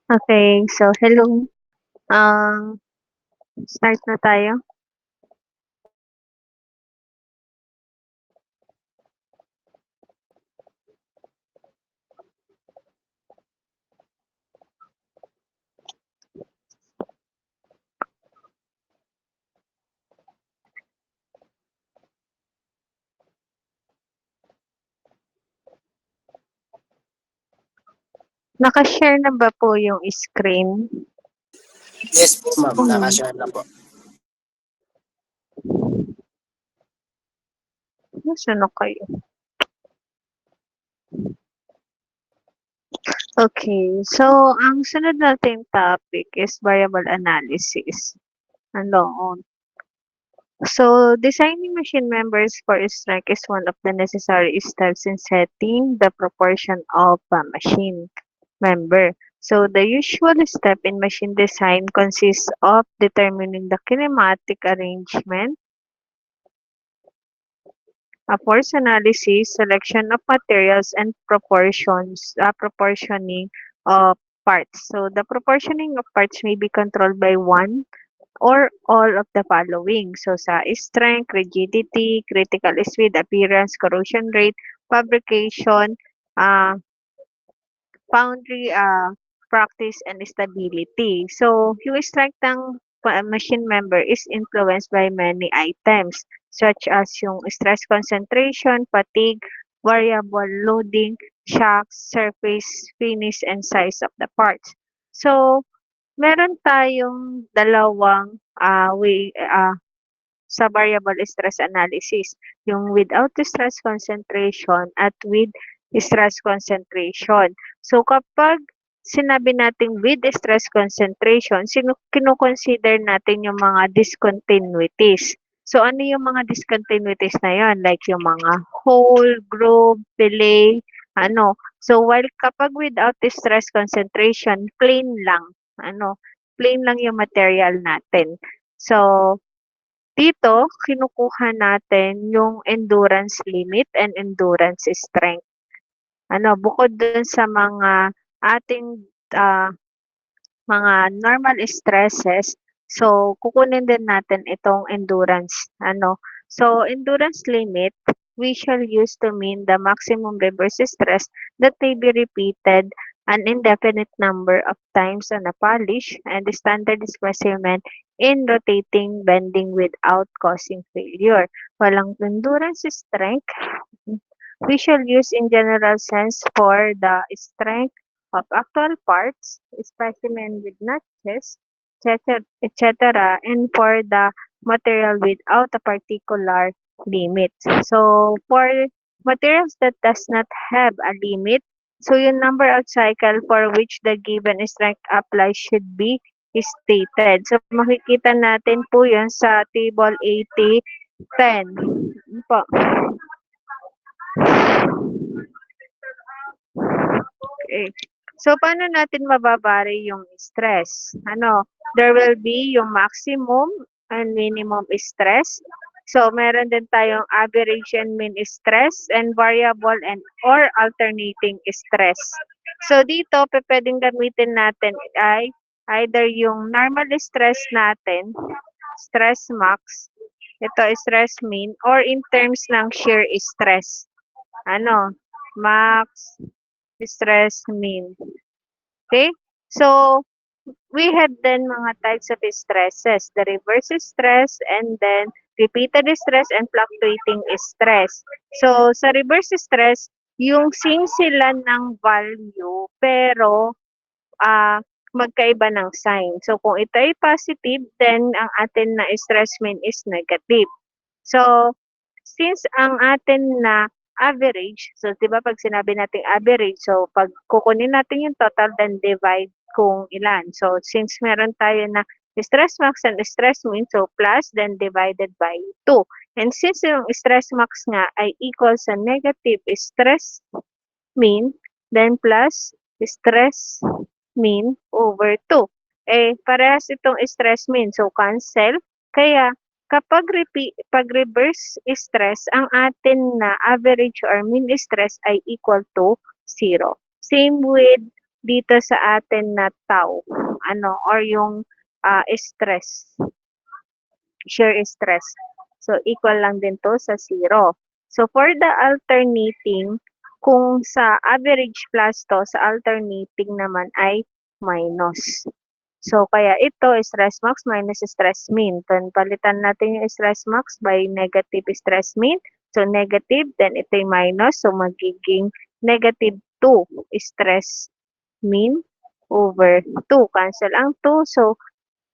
Okay, so hello. Um, Start na tayo. Naka-share na ba po yung screen? Yes po ma'am, Hmm, naka-share na po. nasaan na kayo? Okay, so ang sunod nating topic is variable analysis. Ano? So, designing machine members for strike is one of the necessary steps in setting the proportion of a machine member. So, the usual step in machine design consists of determining the kinematic arrangement, a force analysis, selection of materials, and proportioning of parts. So, the proportioning of parts may be controlled by one or all of the following. So, sa strength, rigidity, critical speed, appearance, corrosion rate, fabrication, uh, foundry, practice, and stability. So, yung strength ng machine member is influenced by many items such as yung stress concentration, fatigue, variable loading, shocks, surface finish, and size of the parts. So, meron tayong dalawang sa variable stress analysis, yung without stress concentration at with stress concentration. So kapag sinabi natin with stress concentration, kino-consider natin yung mga discontinuities. So ano yung mga discontinuities na yon? Like yung mga hole, groove, fillet, ano. So while kapag without the stress concentration, plain lang, ano, plain lang yung material natin. So dito, kinukuha natin yung endurance limit and endurance strength. Ano, bukod dun sa mga ating ah, mga normal stresses, so kukunin din natin itong endurance. Ano, so endurance limit, we shall use to mean the maximum reverse stress that may be repeated an indefinite number of times on a polish and the standard specimen in rotating bending without causing failure. Walang endurance strength, we shall use in general sense for the strength of actual parts, specimen with notches, etc., and for the material without a particular limit. So, for materials that does not have a limit, so yung number of cycle for which the given strength applies should be stated. So, makikita natin po yun sa table 8010. Po. Okay. So, paano natin mababari yung stress? Ano, there will be yung maximum and minimum stress. So, meron din tayong average and mean stress and variable and or alternating stress. So, dito, pwedeng gamitin natin ay either yung normal stress natin, stress max, ito stress mean, or in terms ng shear stress. Ano, max, stress mean. Okay? So, we have then mga types of stresses, the reverse stress and then repeated stress and fluctuating stress. So, sa reverse stress, yung same sila ng value pero magkaiba ng sign. So, kung ito ay positive, then ang atin na stress mean is negative. So, since ang atin na average, so 'di ba 'pag sinabi nating average, so 'pag kukunin natin yung total then divide kung ilan. So, since meron tayo na stress max and stress mean, so plus then divided by 2. And since yung stress max nga ay equal sa negative stress mean, then plus stress mean over 2. Eh, parehas itong stress mean. So, cancel. Kaya, pag reverse stress, ang atin na average or mean stress ay equal to 0. Same with dito sa atin na tau, or yung stress, shear stress. So, equal lang din to sa 0. So, for the alternating, kung sa average plus to, sa alternating naman ay minus. So, kaya ito, stress max minus stress mean. Then, palitan natin yung stress max by negative stress mean. So, negative, then ito yung minus. So, magiging negative 2 stress mean over 2. Cancel ang 2. So,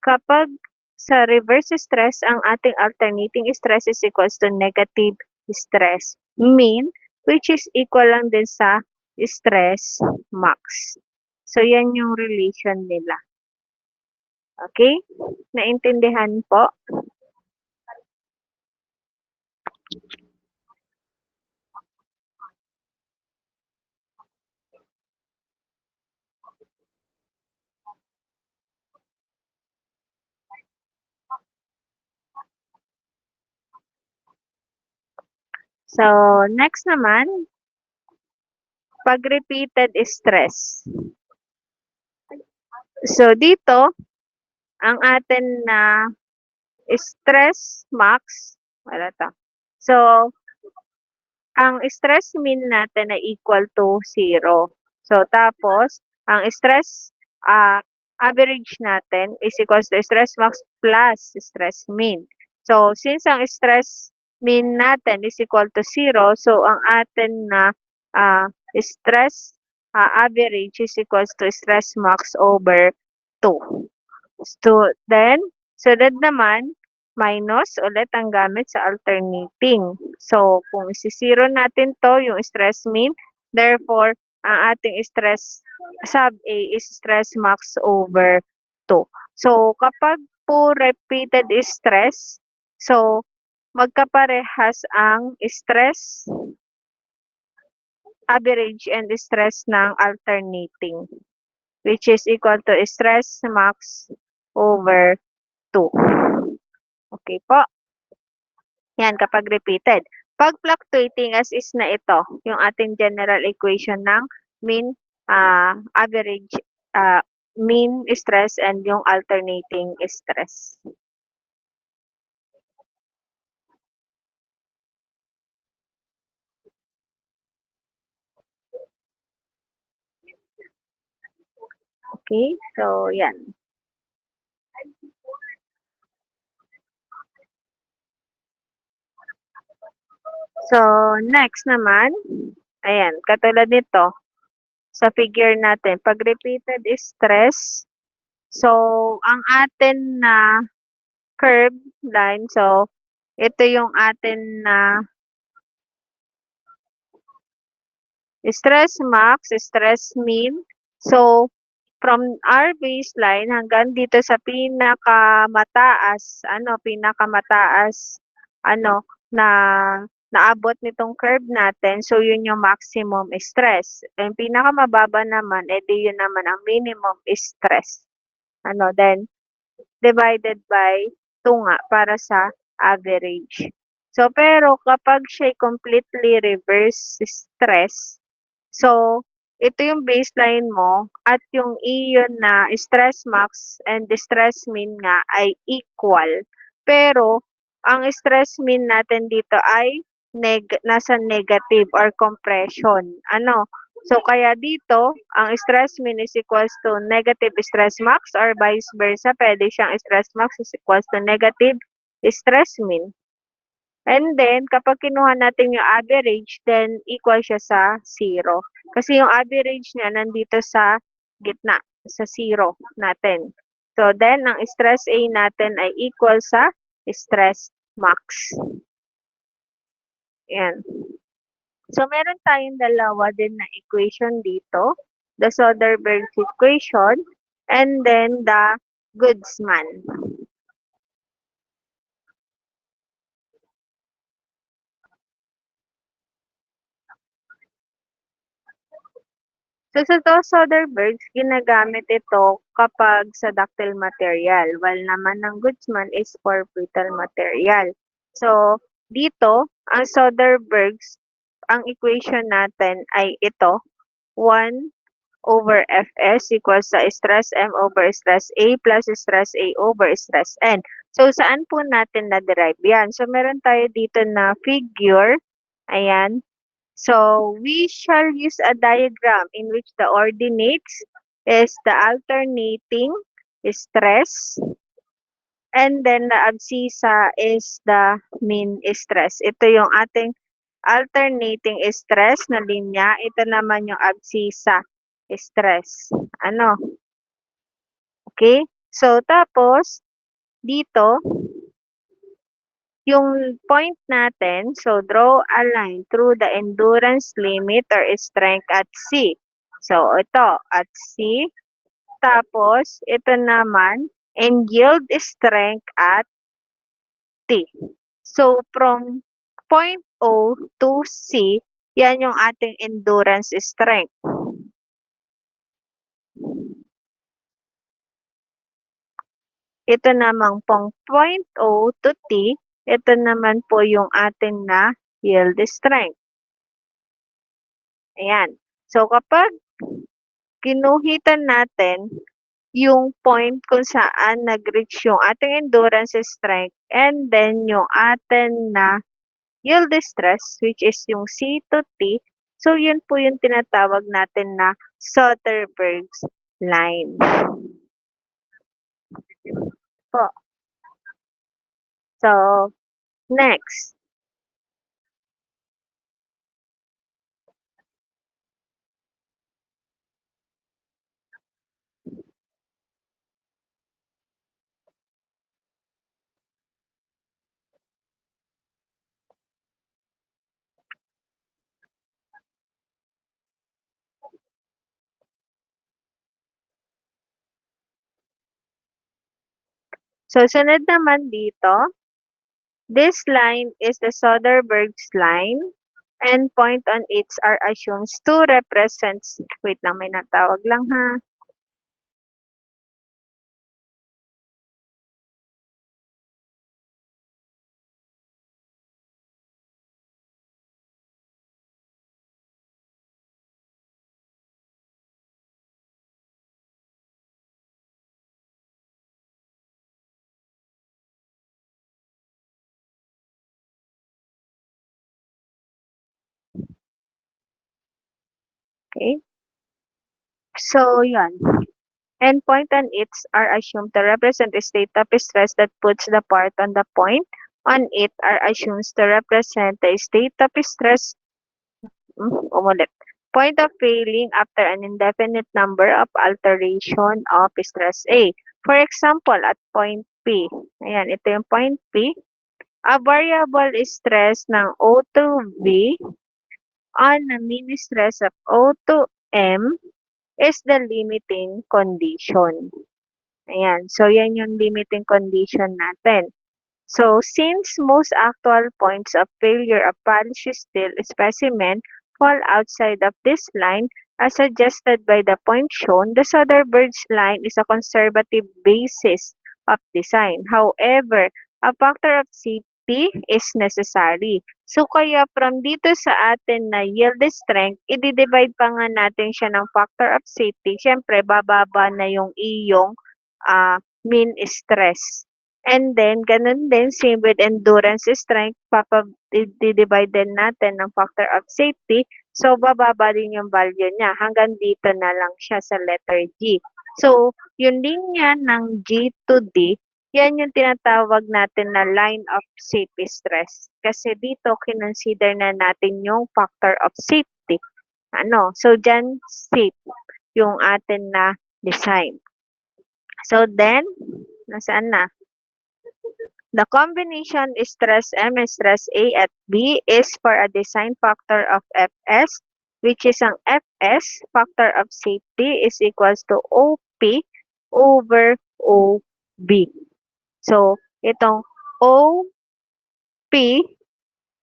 kapag sa reverse stress, ang ating alternating stress is equals to negative stress mean, which is equal lang din sa stress max. So, yan yung relation nila. Okay? Naintindihan po? So, next naman, pag repeated stress. So, dito, ang atin na stress max, wala to. So, ang stress mean natin ay equal to 0. So, tapos, ang stress average natin is equals to stress max plus stress mean. So, since ang stress mean natin is equal to 0, so ang atin na stress average is equals to stress max over 2. So, then, sunod naman, minus ulit ang gamit sa alternating. So, kung isi-zero natin to, yung stress mean, therefore, ang ating stress sub A is stress max over 2. So, kapag po repeated stress, so, magkaparehas ang stress average and stress ng alternating, which is equal to stress max over 2. Okay po. Yan, kapag repeated. Pag fluctuating as is na ito, yung ating general equation ng mean, average, mean stress and yung alternating stress. Okay, so yan. So, next naman, ayan, katulad nito, sa figure natin, pag repeated stress, so, ang atin na curve line, so, ito yung atin na stress max, stress mean. So, from our baseline hanggang dito sa pinakamataas, na naabot nitong curve natin. So, yun yung maximum stress. Yung pinakamababa naman, edi yun naman ang minimum stress. Then, divided by 2 nga para sa average. So, pero kapag siya completely reverse stress, so, ito yung baseline mo at yung iyon na stress max and the stress mean nga ay equal. Pero, ang stress mean natin dito ay nasa negative or compression. So, kaya dito, ang stress mean is equals to negative stress max or vice versa. Pwede siyang stress max is equals to negative stress mean. And then, kapag kinuha natin yung average, then equal siya sa 0. Kasi yung average niya nandito sa gitna, sa 0 natin. So, then, ang stress A natin ay equal sa stress max. Yan. So, meron tayong dalawa din na equation dito. The Soderberg's equation and then the Goodsman. So, sa Soderberg's, ginagamit ito kapag sa ductile material, while naman ng Goodsman is for brittle material. So, dito, ang Soderberg's, ang equation natin ay ito, 1 over Fs equals sa stress M over stress A plus stress A over stress N. So, saan po natin na-derive yan? So, meron tayo dito na figure. Ayan. So, we shall use a diagram in which the ordinates is the alternating stress and then the abscissa is the mean stress. Ito yung ating alternating stress na linya. Ito naman yung abscissa stress. Ano? Okay? So, tapos, dito, yung point natin, so draw a line through the endurance limit or strength at C. So, ito, at C. Tapos, ito naman, and yield strength at T. So, from point O to C, yan yung ating endurance strength. Ito namang pong point O to T, ito naman po yung ating na yield strength. Ayan. So, kapag kinuhitan natin yung point kung saan nag-reach yung ating endurance strength and then yung atin na yield stress, which is yung C to T. So, yun po yung tinatawag natin na Soderberg's line. Po. So, next. So, sunod naman dito, this line is the Soderberg's line and point on its are assumed to represent, wait lang, may natawag lang ha. Okay? So, yan. And point on its are assumed to represent a state of stress that puts the part on the point on it are assumed to represent the state of stress, umulit. Point of failing after an indefinite number of alteration of stress A. For example, at point P. Ayan, ito yung point P. A variable stress ng O to V on a mean stress of O to M is the limiting condition. Ayan. So, yan yung limiting condition natin. So, since most actual points of failure of polished steel specimen fall outside of this line, as suggested by the point shown, the Soderberg's line is a conservative basis of design. However, a factor of safety is necessary. So, kaya from dito sa atin na yield strength, i-divide pa nga natin siya ng factor of safety. Siyempre, bababa na yung iyong mean stress. And then, ganun din, same with endurance strength, i-divide din natin ng factor of safety. So, bababa din yung value niya. Hanggang dito na lang siya sa letter G. So, yung linya ng G to D, yan yung tinatawag natin na line of safety stress. Kasi dito, kinonsider na natin yung factor of safety. So, dyan, safe yung atin na design. So, then, nasaan na? The combination stress M and stress A at B is for a design factor of Fs, which is ang Fs, factor of safety, is equals to OP over OB. So, itong OP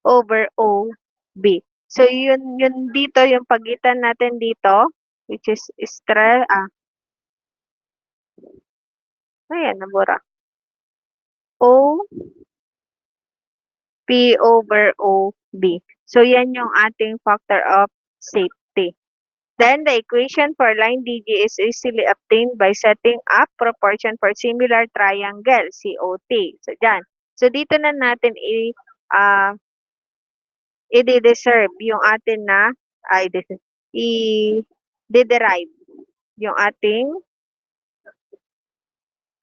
over OB. So, yun dito, yung pagitan natin dito, which is stress, ayan, nabura. O P over OB. So, yan yung ating factor of safety. Then the equation for line DG is easily obtained by setting up proportion for similar triangle, COT. So, dyan. So, dito na natin i-deserve yung atin na, i-derive yung ating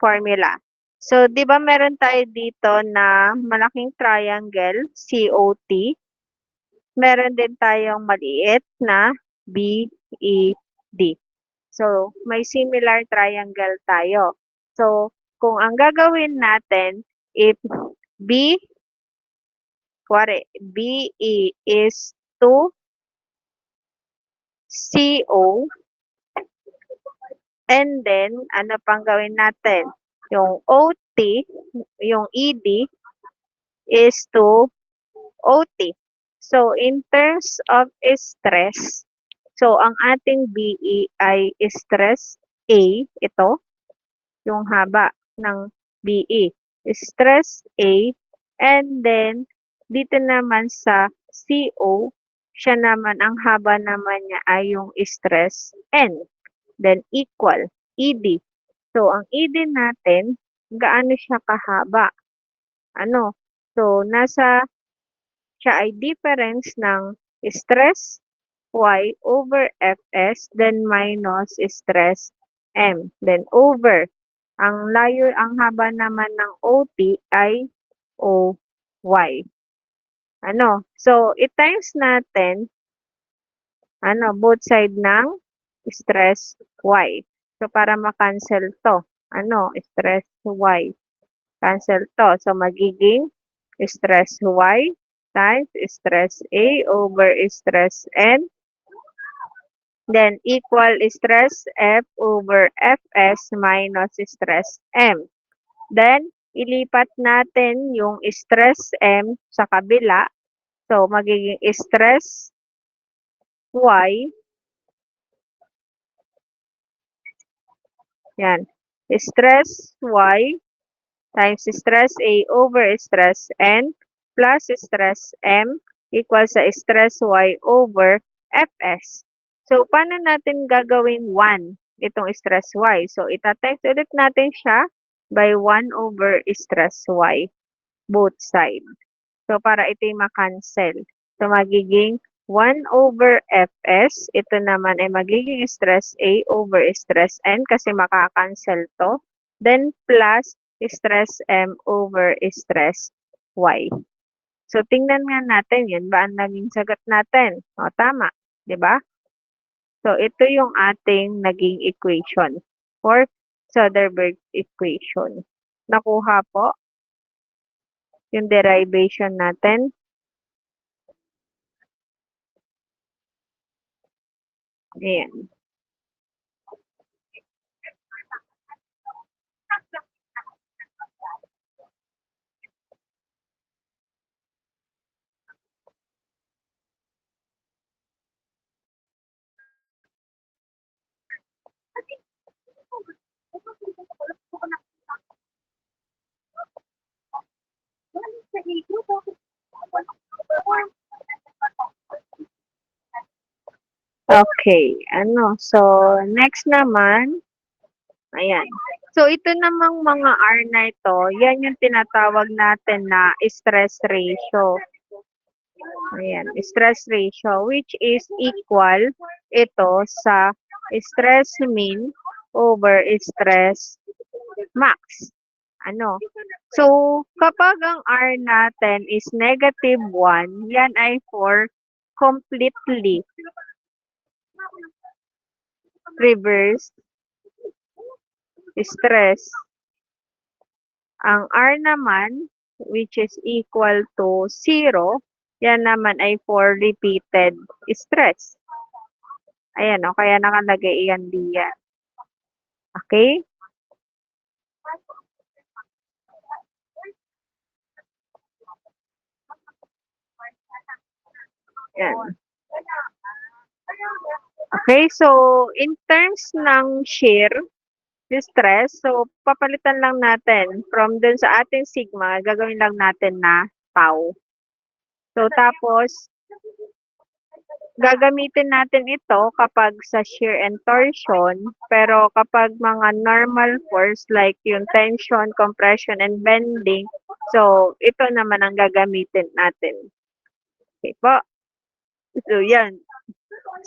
formula. So, di ba meron tayo dito na malaking triangle, COT. Meron din tayong maliit na BED. So, may similar triangle tayo. So, kung ang gagawin natin, if BE is to CO, and then, ano pang gawin natin? Yung OT, yung ED, is to OT. So, in terms of stress, so, ang ating BE ay stress A, ito, yung haba ng BE. Stress A, and then, dito naman sa CO, siya naman, ang haba naman niya ay yung stress N. Then, equal ED. So, ang ED natin, gaano siya kahaba? Ano? So, siya ay difference ng stress Y over Fs, then minus stress M. Then over. Ang haba naman ng OT ay OY. Ano? So, i-times natin, both side ng stress Y. So, para ma-cancel to. Stress Y. Cancel to. So, magiging stress Y times stress A over stress N. Then, equal stress F over Fs minus stress M. Then, ilipat natin yung stress M sa kabila. So, magiging stress Y. Yan. Stress Y times stress A over stress N plus stress M equals sa stress Y over Fs. So, paano natin gagawin 1 itong stress Y? So, itatimes ulit natin siya by 1 over stress Y, both side. So, para ito'y makancel. So, magiging 1 over Fs. Ito naman ay magiging stress A over stress N kasi makakancel to. Then, plus stress M over stress Y. So, tingnan nga natin, yun ba ang naging sagot natin? O, tama. 'Di ba? So, ito yung ating naging equation for Soderberg equation. Nakuha po yung derivation natin. Ayan. Okay, so next naman, ayan. So ito namang mga R na ito, yan yung tinatawag natin na stress ratio. Ayan, stress ratio which is equal ito sa stress mean over stress max. So kapag ang R natin is negative 1, yan ay for completely reverse stress. Ang R naman, which is equal to 0, yan naman ay for repeated stress. Ayan, kaya nakalagay yan diyan. Okay? Yan. Okay, so in terms ng shear stress, so papalitan lang natin from dun sa ating sigma, gagawin lang natin na tau. So tapos gagamitin natin ito kapag sa shear and torsion, pero kapag mga normal force like yung tension, compression, and bending, so ito naman ang gagamitin natin. Okay po. So yan.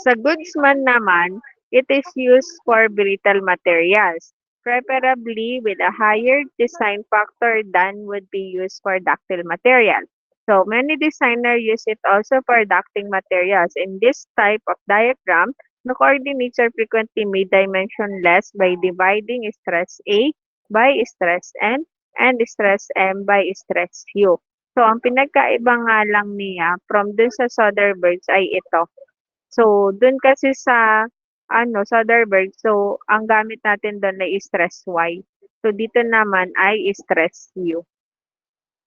Sa goodsman naman, it is used for brittle materials, preferably with a higher design factor than would be used for ductile material. So many designers use it also for ducting materials. In this type of diagram, the coordinates are frequently made dimensionless by dividing stress A by stress N and stress M by stress U. So ang pinagkaiba nga lang niya from dun sa Soderbergh ay ito. So, dun kasi sa Soderbergh, so ang gamit natin dun ay stress Y. So, dito naman ay stress U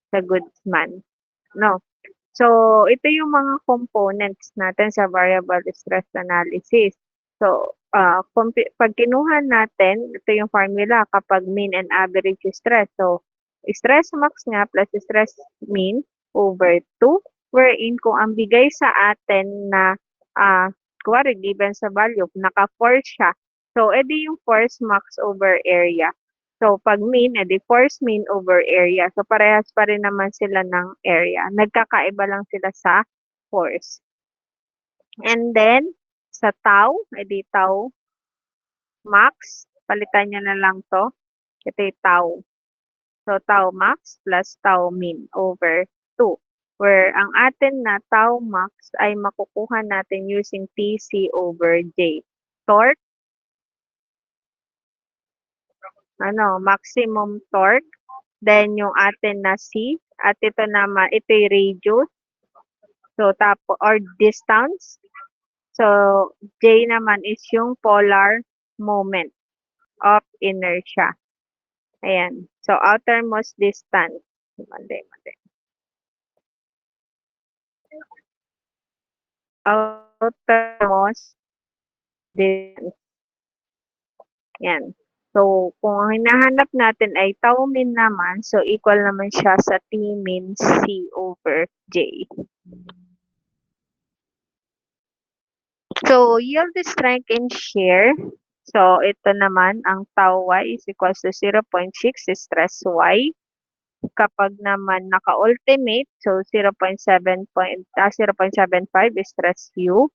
sa Goodsman, no? So, ito yung mga components natin sa variable stress analysis. So, pag kinuha natin, ito yung formula kapag mean and average stress. So, stress max nga plus stress mean over 2, wherein kung ang bigay sa atin na, kuwari given sa value, naka-force siya. So, edi yung force max over area. So, pag mean, edi force mean over area. So, parehas pa rin naman sila ng area. Nagkakaiba lang sila sa force. And then, sa tau, edi tau max, palitan niya na lang to. Ito yung tau. So, tau max plus tau mean over 2. Where ang atin na tau max ay makukuha natin using TC over J. Torque, maximum torque. Then, yung atin na C, at ito naman, ito yung radius. So, or distance. So, J naman is yung polar moment of inertia. Ayan. So, outermost distance. Mali. Outermost distance. Yan. So, kung ang hinahanap natin ay tau min naman, so equal naman siya sa T min C over J. So, yield strength and shear. So, ito naman, ang tau y is equals to 0.6 stress y. Kapag naman naka-ultimate, so 0.75 stress u.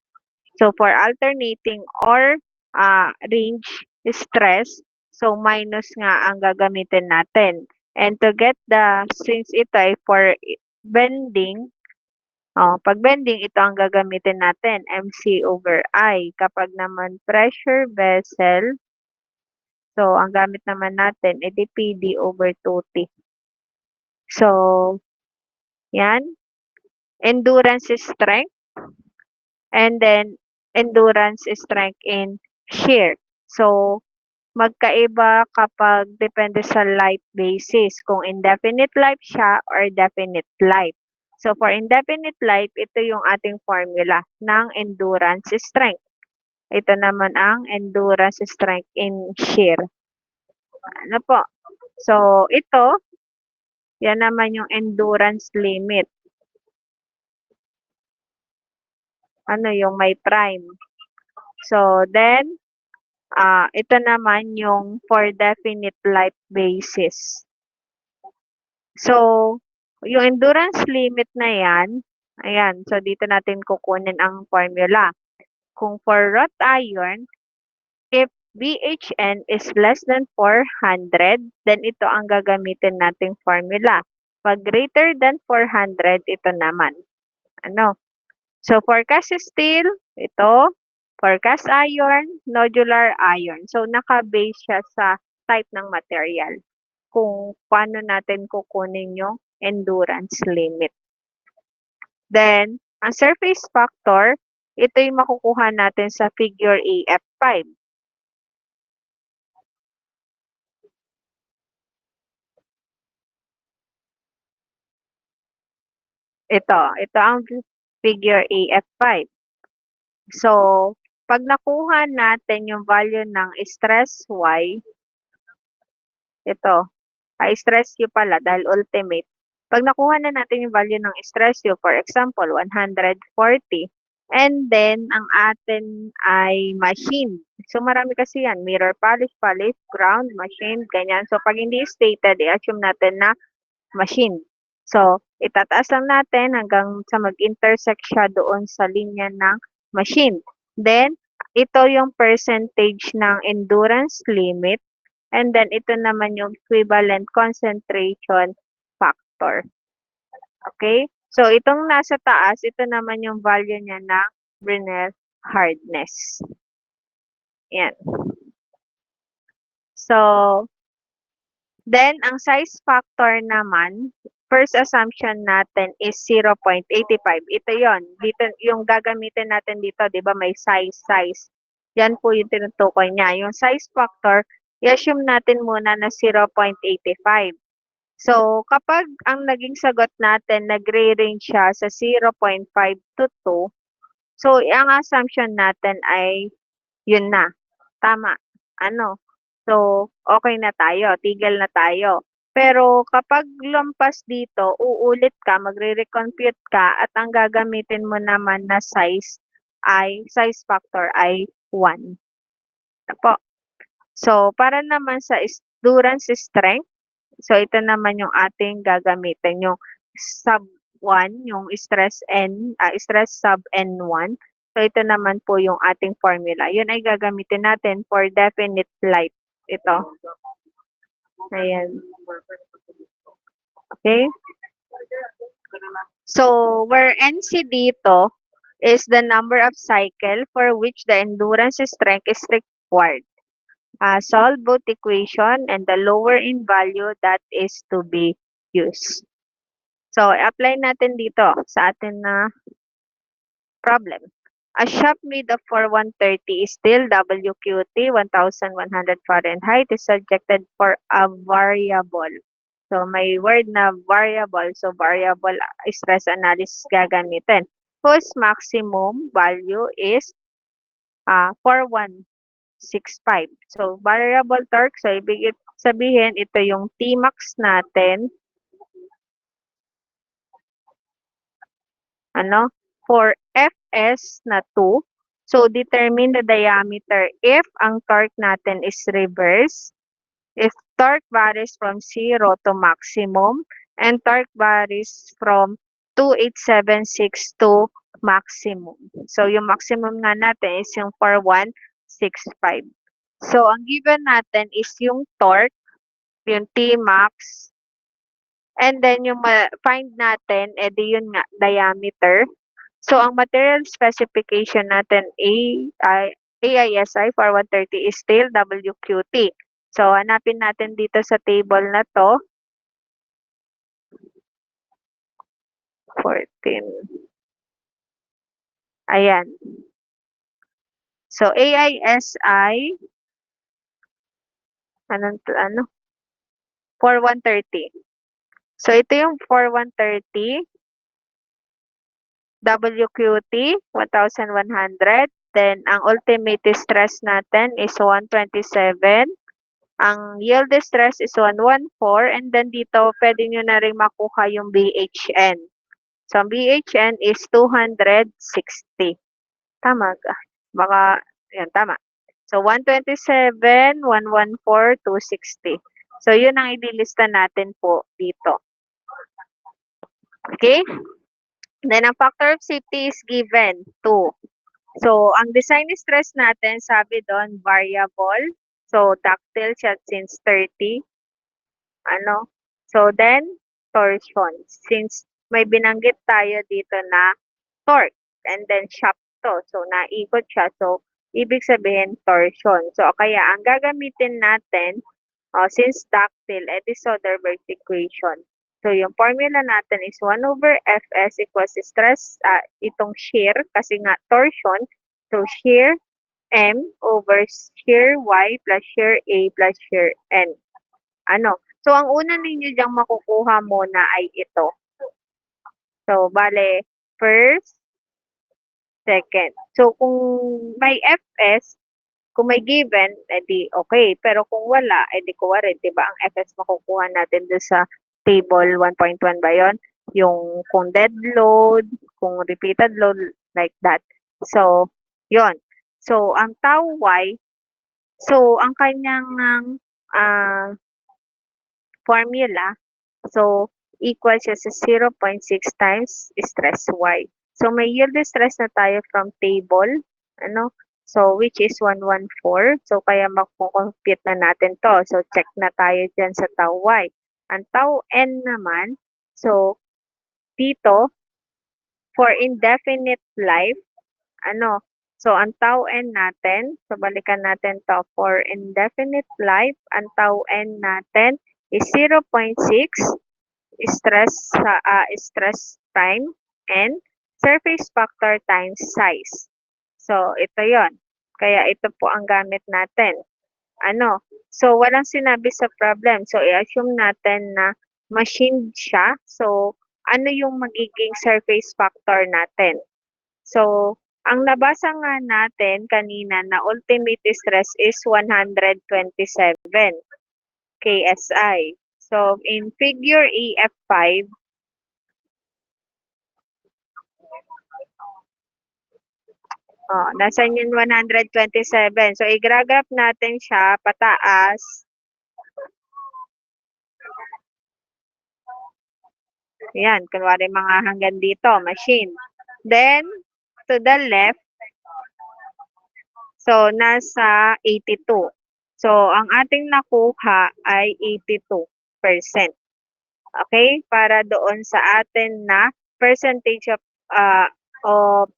So, for alternating or range stress, so minus nga ang gagamitin natin. And to get since ito ay for bending, pag bending, ito ang gagamitin natin, MC over I. Kapag naman pressure vessel, so ang gamit naman natin, edi PD over 2T. So, yan. Endurance strength. And then, endurance strength in shear. So, magkaiba kapag depende sa life basis, kung indefinite life siya or definite life. So, for indefinite life, ito yung ating formula ng endurance strength. Ito naman ang endurance strength in shear. Ano po? So, ito, yan naman yung endurance limit. Yung may prime. So, then, ito naman yung for definite life basis. So, yung endurance limit na yan, ayan, so dito natin kukunin ang formula. Kung for wrought iron, if BHN is less than 400, then ito ang gagamitin nating formula. Pag greater than 400, ito naman. So, for cast steel, ito. For cast iron, nodular iron. So, naka-base siya sa type ng material. Kung paano natin kukunin yung endurance limit. Then, ang surface factor, ito yung makukuha natin sa figure AF5. Ito ang figure AF5. So, pag nakuha natin yung value ng stress Y, ito, stress U pala dahil ultimate. Pag nakuha na natin yung value ng stress U, for example, 140, And then, ang atin ay machine. So, marami kasi yan. Mirror polish, ground, machine, ganyan. So, pag hindi stated, i-assume natin na machine. So, itataas lang natin hanggang sa mag-intersect siya doon sa linya ng machine. Then, ito yung percentage ng endurance limit. And then, ito naman yung equivalent concentration factor. Okay? So, itong nasa taas, ito naman yung value niya ng Brinell hardness. Yan. So, then, ang size factor naman, first assumption natin is 0.85. Ito yon. Dito, yung gagamitin natin dito, di ba, may size. Yan po yung tinutukoy niya. Yung size factor, i-assume natin muna na 0.85. So, kapag ang naging sagot natin, nagre-range siya sa 0.5 to 2, so ang assumption natin ay yun na. Tama. Ano? So, okay na tayo. Tigil na tayo. Pero kapag lumpas dito, uulit ka, magre-recompute ka, at ang gagamitin mo naman na size factor ay 1. Po. So, para naman sa endurance strength, so ito naman yung ating gagamitin, yung sub 1, yung stress sub N1. So, ito naman po yung ating formula. Yun ay gagamitin natin for definite light. Ito. Ayan. Okay? So, where NC dito is the number of cycle for which the endurance strength is required. Solve both equation and the lower in value that is to be used. So, apply natin dito sa atin na problem. A shop made of 4130 steel WQT 1100 Fahrenheit is subjected for a variable. So, may word na variable. So, variable stress analysis gagamitin. Whose maximum value is 4165. So, variable torque. So, ibig sabihin, ito yung Tmax natin. For Fs na 2. So, determine the diameter if ang torque natin is reverse. If torque varies from 0 to maximum, and torque varies from 2876 to maximum. So, yung maximum nga natin is yung 4165. So, ang given natin is yung torque, yung Tmax, and then yung find natin, edi yun nga, diameter. So, ang material specification natin, AISI 4130 is steel WQT. So, hanapin natin dito sa table na to. 14. Ayan. So, AISI, 4130. So, ito yung 4130. WQT, 1,100. Then, ang ultimate stress natin is 127. Ang yield stress is 114. And then, dito, pwede nyo na rin makuha yung BHN. So, ang BHN is 260. Tama ka? Baka, yan, tama. So, 127, 114, 260. So, yun ang ililista natin po dito. Okay? Then, ang factor of safety is given, 2. So, ang design stress natin, sabi doon, variable. So, ductile siya since 30. So, then, torsion. Since may binanggit tayo dito na torque. And then, shaft to. So, naikot siya. So, ibig sabihin, torsion. So, kaya, ang gagamitin natin, since ductile, edi Soderberg's equation. So, yung formula natin is 1 over Fs equals stress, itong shear, kasi nga torsion. So, shear M over shear Y plus shear A plus shear N. So, ang una ninyo diyang makukuha muna ay ito. So, bale, first, second. So, kung may Fs, kung may given, edi okay. Pero kung wala, edi kuha rin. Diba? Ang Fs makukuha natin doon sa table 1.1 ba yun? Yung kung dead load, kung repeated load, like that. So, yon. So, ang tau y, so, ang kanyang ah, formula, so, equal siya sa 0.6 times stress y. So, may yield stress na tayo from table, ano, so, which is 114. So, kaya makukompute na natin to. So, check na tayo dyan sa tau y. Ang tau n naman, so, dito, for indefinite life, ano, so ang tau n natin, so balikan natin to, for indefinite life, ang tau n natin is 0.6 stress sa stress prime and surface factor times size. So ito 'yon. Kaya ito po ang gamit natin. Ano, so walang sinabi sa problem. So i-assume natin na machine siya. So ano yung magiging surface factor natin? So, ang nabasa nga natin kanina na ultimate stress is 127 KSI. So, in figure AF5, nasan yung 127? So, i-graph natin siya pataas. Yan, kunwari mga hanggang dito, machine. Then, to the left, so nasa 82. So, ang ating nakuha ay 82%. Okay? Para doon sa atin na percentage of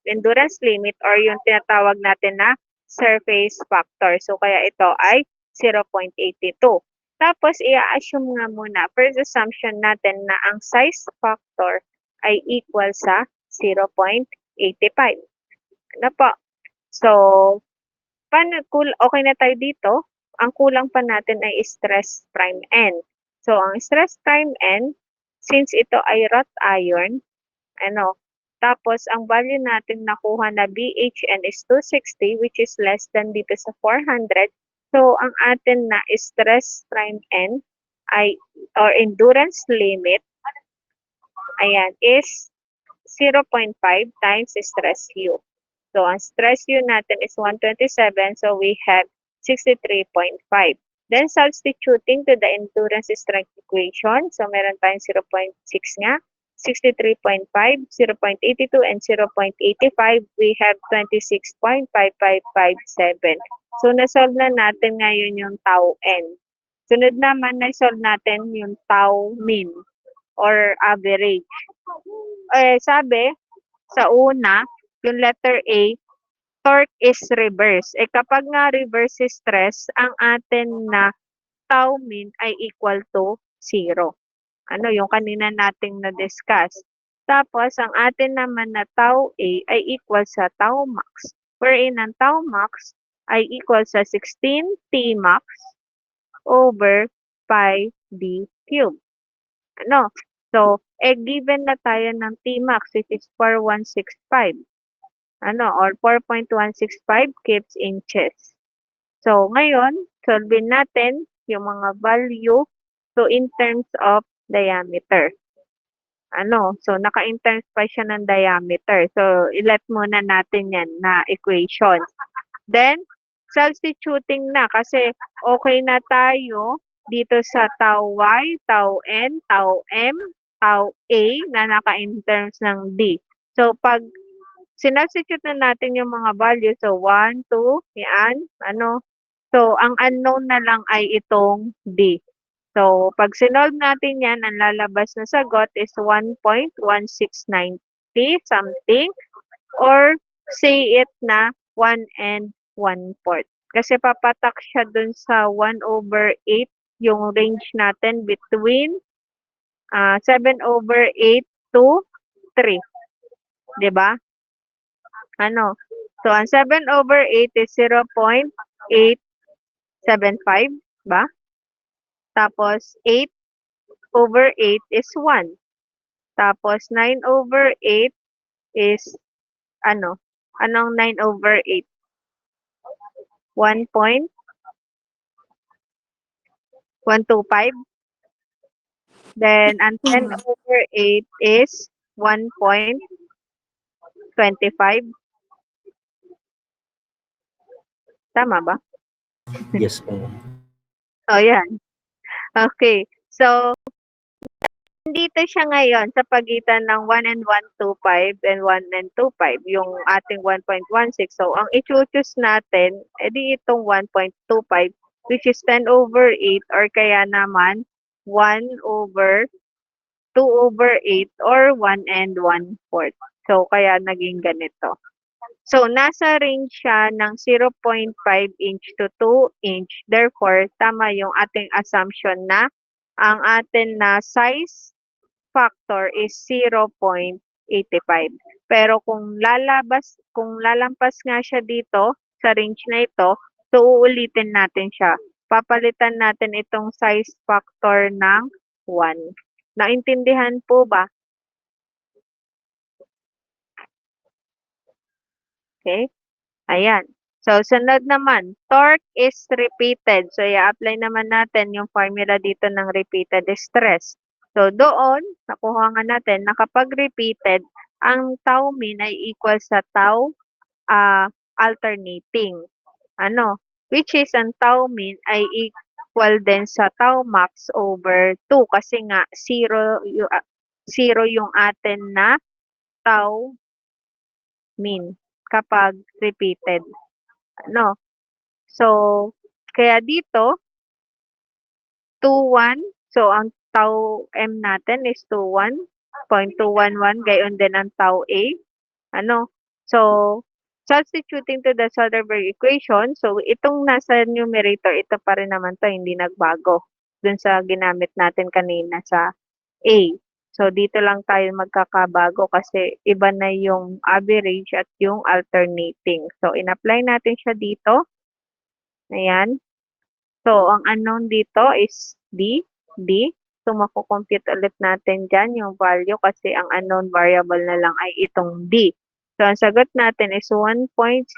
endurance limit or yung tinatawag natin na surface factor. So, kaya ito ay 0.82. Tapos, i-assume nga muna, first assumption natin na ang size factor ay equal sa 0.85. Ano po? So, okay na tayo dito. Ang kulang pa natin ay stress prime n. So, ang stress prime n, since ito ay wrought iron, ano, tapos ang value natin nakuha na BHN is 260, which is less than dito sa 400. So, ang atin na stress prime n ay, or endurance limit, ayan, is 0.5 times stress U. So, ang stress U natin is 127. So, we have 63.5. Then, substituting to the endurance strength equation. So, meron tayong 0.6 nga. 63.5, 0.82, and 0.85. We have 26.5557. So, nasolve na natin ngayon yung tau n. Sunod naman, nasolve natin yung tau min or average. Sabi, sa una, yung letter A, torque is reverse. Kapag nga reverse stress, ang atin na tau min ay equal to 0. Ano, yung kanina nating na-discuss. Tapos, ang atin naman na tau A ay equal sa tau max. Wherein ang tau max ay equal sa 16 T max over pi d cube. Ano? So, given na tayo ng T max, which is 4165. Or 4.165 kips inches. So, ngayon, solvein natin yung mga value so in terms of diameter. So naka-in terms pa siya ng diameter. So, ilet muna natin yan na equation. Then, substituting na kasi okay na tayo dito sa tau y, tau n, tau m, tau a na naka-in terms ng d. So, pag sinubstitute na natin yung mga values. So, 1, 2, yan, So, ang unknown na lang ay itong D. So, pag sinolve natin yan, ang lalabas na sagot is 1.1690 something or say it na 1 and 1/4. Kasi papatak siya dun sa 1/8 yung range natin between 7/8 to 3. 'Di ba? So, ang 7/8 is 0.875 ba? Tapos, 8/8 is 1. Tapos, 9/8 is Anong 9/8? 1.125. Then, ang 10/8 is 1.25. Tama ba? Yes po, ma'am. O, yan. Okay. So, nandito siya ngayon sa pagitan ng 1 and 125 and 1 and 25, yung ating 1.16. So, ang i-choose natin, edi itong 1.25, which is 10 over 8 or kaya naman 1 over 2 over 8 or 1 and 1/4. So, kaya naging ganito. So, nasa range siya ng 0.5 inch to 2 inch. Therefore, tama yung ating assumption na ang atin na size factor is 0.85. Pero kung lalampas nga siya dito sa range na ito, so uulitin natin siya. Papalitan natin itong size factor ng 1. Naintindihan po ba? Okay? Ayan. So, sunod naman, torque is repeated. So, i-apply naman natin yung formula dito ng repeated stress. So, doon, nakuha nga natin na kapag repeated, ang tau min ay equal sa tau alternating. Ano? Which is, ang tau min ay equal din sa tau max over 2 kasi nga 0 yung atin na tau min kapag repeated. Ano? So, kaya dito, 2, 1. So, ang tau m natin is 21.211. Gayon din ang tau a. Ano? So, substituting to the Soderberg equation, so itong nasa numerator, ito pa rin naman to, hindi nagbago dun sa ginamit natin kanina sa a. So, dito lang tayo magkakabago kasi iba na yung average at yung alternating. So, in-apply natin siya dito. Ayan. So, ang unknown dito is D. So, mako-compute ulit natin dyan yung value kasi ang unknown variable na lang ay itong D. So, ang sagot natin is 1.035.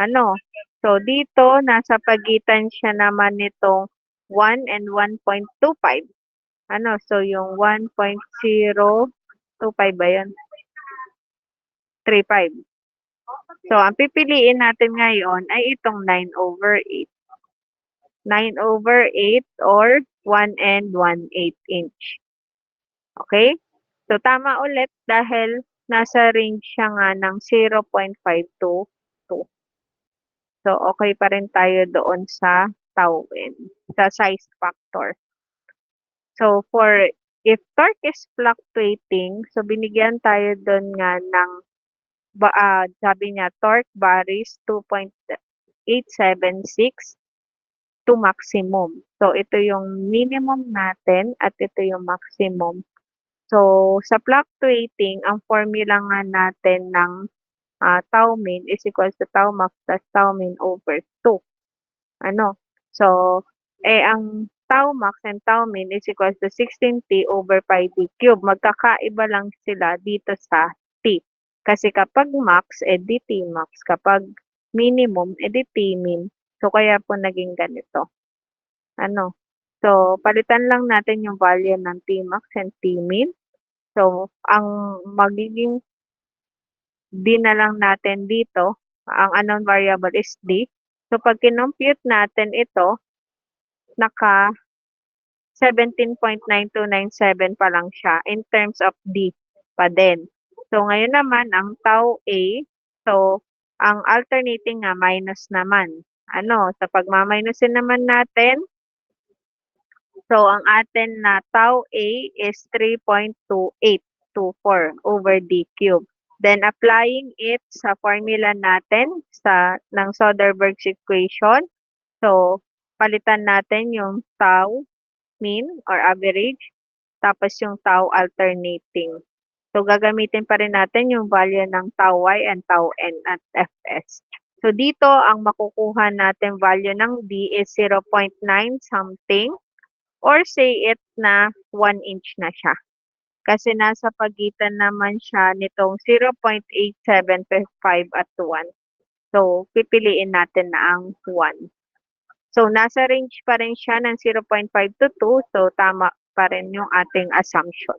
Ano? So, dito, nasa pagitan siya naman nitong 1 and 1.25. Ano? So, yung 1.025 ba yun? 35. So, ang pipiliin natin ngayon ay itong 9 over 8. 9 over 8 or 1 and 1/8 inch. Okay? So, tama ulit dahil nasa range siya nga ng 0.5 to 2. So, okay pa rin tayo doon sa tau n, sa size factor. So, if torque is fluctuating, so binigyan tayo doon nga ng, sabi niya, torque varies 2.876 to maximum. So, ito yung minimum natin at ito yung maximum. So, sa fluctuating, ang formula nga natin ng tau min is equals to tau max plus tau min over 2. Ano? So, ang tau max and tau min is equals to 16t over pi d cube. Magkakaiba lang sila dito sa t. Kasi kapag max, di t max. Kapag minimum, di t min. So, kaya po naging ganito. Ano? So, palitan lang natin yung value ng t max and t min. So, ang magiging d na lang natin dito, ang unknown variable is d. So, pag kinompute natin ito, naka 17.9297 pa lang siya in terms of d pa din. So, ngayon naman, ang tau a, so, ang alternating nga minus naman. Ano? So, pag maminusin naman natin, so, ang atin na tau a is 3.2824 over d cube. Then, applying it sa formula natin ng Soderberg's equation. So, palitan natin yung tau min or average, tapos yung tau alternating. So, gagamitin pa rin natin yung value ng tau y and tau n at fs. So, dito, ang makukuha natin value ng d is 0.9 something or say it na 1 inch na siya. Kasi nasa pagitan naman siya nitong 0.8755 at 1. So, pipiliin natin na ang 1. So, nasa range pa rin siya ng 0.5 to 2. So, tama pa rin yung ating assumption.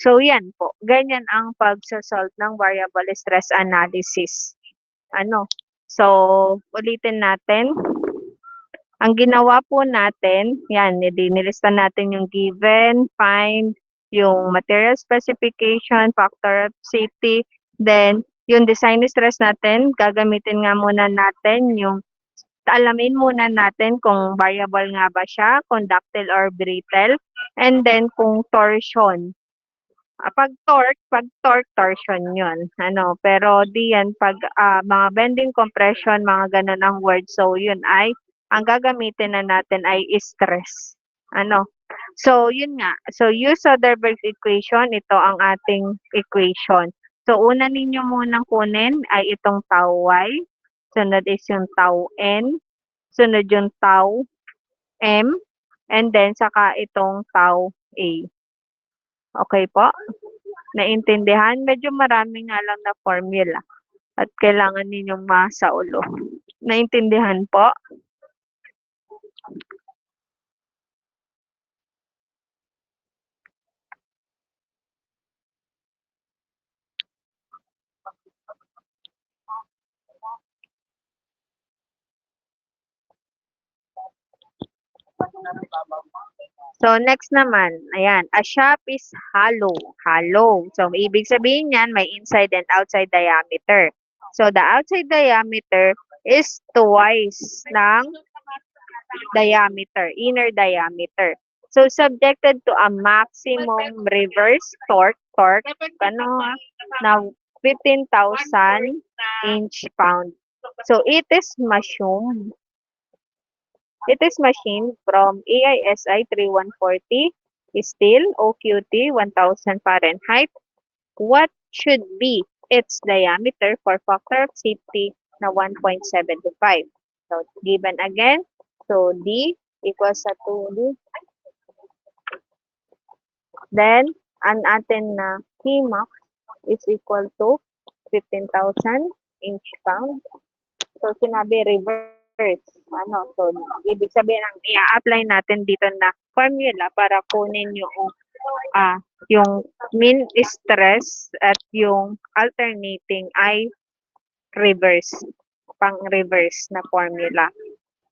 So, yan po. Ganyan ang pagsasolve ng variable stress analysis. Ano? So, ulitin natin. Ang ginawa po natin, yan, nilista natin yung given, find, yung material specification, factor of safety, then yung design stress natin, gagamitin nga muna natin yung alamin muna natin kung variable nga ba siya, kung ductile or brittle, and then kung torsion. Pag torque, torsion yun. Pero di yan pag mga bending, compression, mga ganun ang word. So, yun ay, ang gagamitin na natin ay stress. So, yun nga. So, use Soderberg's equation. Ito ang ating equation. So, una ninyo munang kunin ay itong tau y. Sunod is yung tau n. Sunod yung tau m. And then, saka itong tau a. Okay po? Naintindihan? Medyo marami nga lang na formula at kailangan ninyong masaulo. Naintindihan po? So, next naman, ayan, a shaft is hollow. Hollow. So, ibig sabihin yan, may inside and outside diameter. So, the outside diameter is twice ng diameter, inner diameter. So, subjected to a maximum reverse torque, na 15,000 inch-pound. So, it is machined from AISI 3140 steel OQT 1000 Fahrenheit. What should be its diameter for factor of safety na 1.75? So, given again. So, D equals sa 2D. Then, ang atin na Tmax is equal to 15,000 inch-pound. So, sinabi reverse. So, ibig sabihin ang i-apply natin dito na formula para kunin yung mean stress at yung alternating ay reverse, pang-reverse na formula.